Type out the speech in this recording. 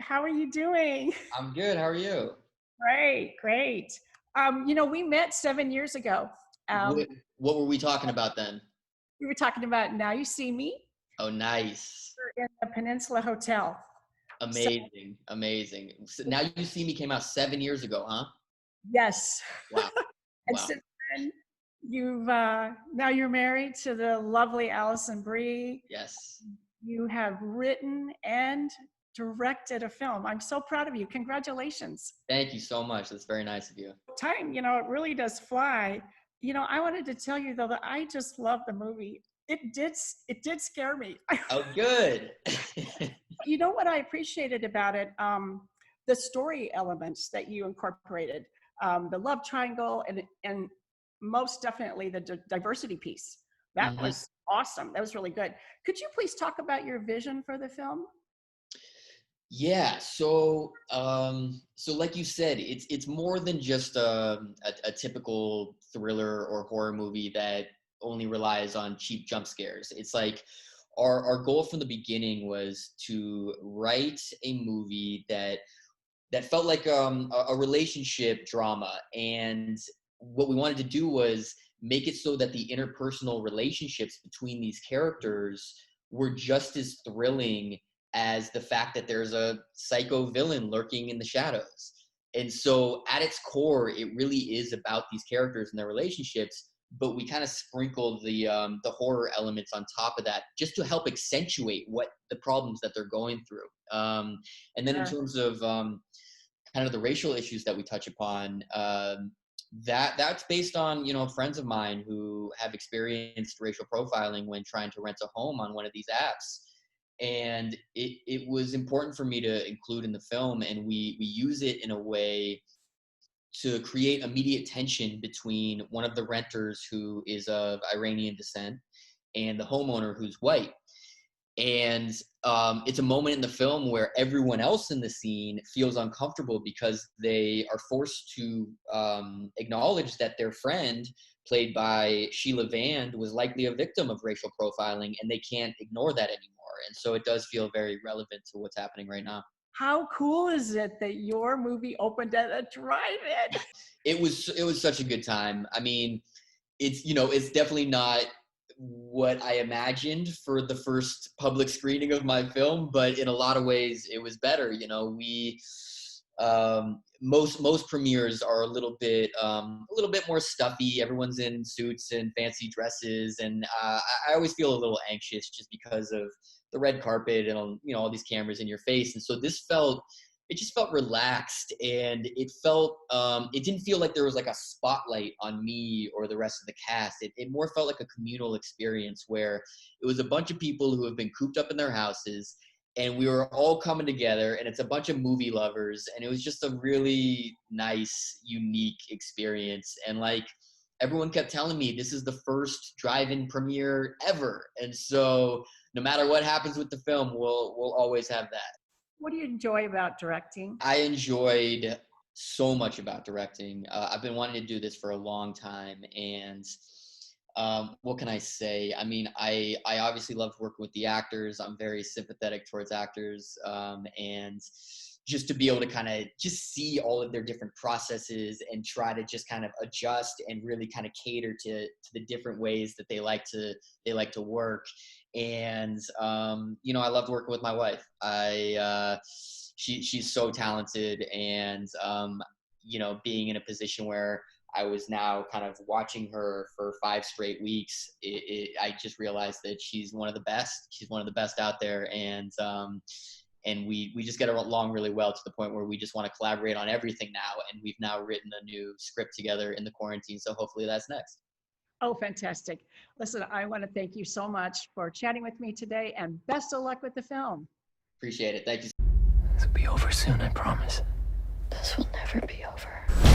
How are you doing? I'm good. How are you? Great, great. We met 7 years ago. Um, What what were we talking about then? we were talking about Now You See Me. Oh, nice. We're in the Peninsula Hotel. So, Amazing. Amazing. So Now You See Me came out 7 years ago, huh? yes. Wow. And Wow. since then, now you're married to the lovely Allison Brie. Yes. You have written and directed a film. I'm so proud of you. Congratulations. Thank you so much. That's very nice of you. Time, it really does fly. I wanted to tell you though that I just love the movie. It did scare me. Oh, good. You know what I appreciated about it? The story elements that you incorporated, the love triangle, and most definitely the diversity piece. That Mhm. was awesome. That was really good. Could you please talk about your vision for the film? Yeah, so like you said, it's more than just a typical thriller or horror movie that only relies on cheap jump scares. It's like our goal from the beginning was to write a movie that felt like a relationship drama, and what we wanted to do was make it so that the interpersonal relationships between these characters were just as thrilling as the fact that there's a psycho villain lurking in the shadows. And so at its core, it really is about these characters and their relationships, but we kind of sprinkled the horror elements on top of that just to help accentuate what the problems that they're going through. And then in Sure. terms of kind of the racial issues that we touch upon, that's based on friends of mine who have experienced racial profiling when trying to rent a home on one of these apps, and it was important for me to include in the film, and we use it in a way to create immediate tension between one of the renters who is of Iranian descent and the homeowner who's white. And it's a moment in the film where everyone else in the scene feels uncomfortable because they are forced to acknowledge that their friend, played by Sheila was likely a victim of racial profiling, and they can't ignore that anymore. And so it does feel very relevant to what's happening right now. How cool is it that your movie opened at a drive-in? It was such a good time. I mean, it's definitely not what I imagined for the first public screening of my film, but in a lot of ways it was better. We most premieres are a little bit more stuffy. Everyone's in suits and fancy dresses, and I always feel a little anxious just because of the red carpet and all these cameras in your face. And so it just felt relaxed, and it didn't feel like there was like a spotlight on me or the rest of the cast. It more felt like a communal experience where it was a bunch of people who have been cooped up in their houses, and we were all coming together, and it's a bunch of movie lovers, and it was just a really nice, unique experience. And like everyone kept telling me, this is the first drive-in premiere ever, and so no matter what happens with the film, we'll always have that. What do you enjoy about directing? I enjoyed so much about directing. I've been wanting to do this for a long time, and what can I say? I mean, I obviously loved working with the actors. I'm very sympathetic towards actors, and just to be able to kind of just see all of their different processes and try to just kind of adjust and really kind of cater to the different ways that they like to work. And I loved working with my wife. She's so talented, and being in a position where I was now kind of watching her for 5 straight weeks, I just realized that she's one of the best. She's one of the best out there, and we just get along really well to the point where we just want to collaborate on everything now. And we've now written a new script together in the quarantine, so hopefully that's next. Oh, fantastic. Listen, I want to thank you so much for chatting with me today, and best of luck with the film. Appreciate it. Thank you. This will be over soon, I promise. This will never be over.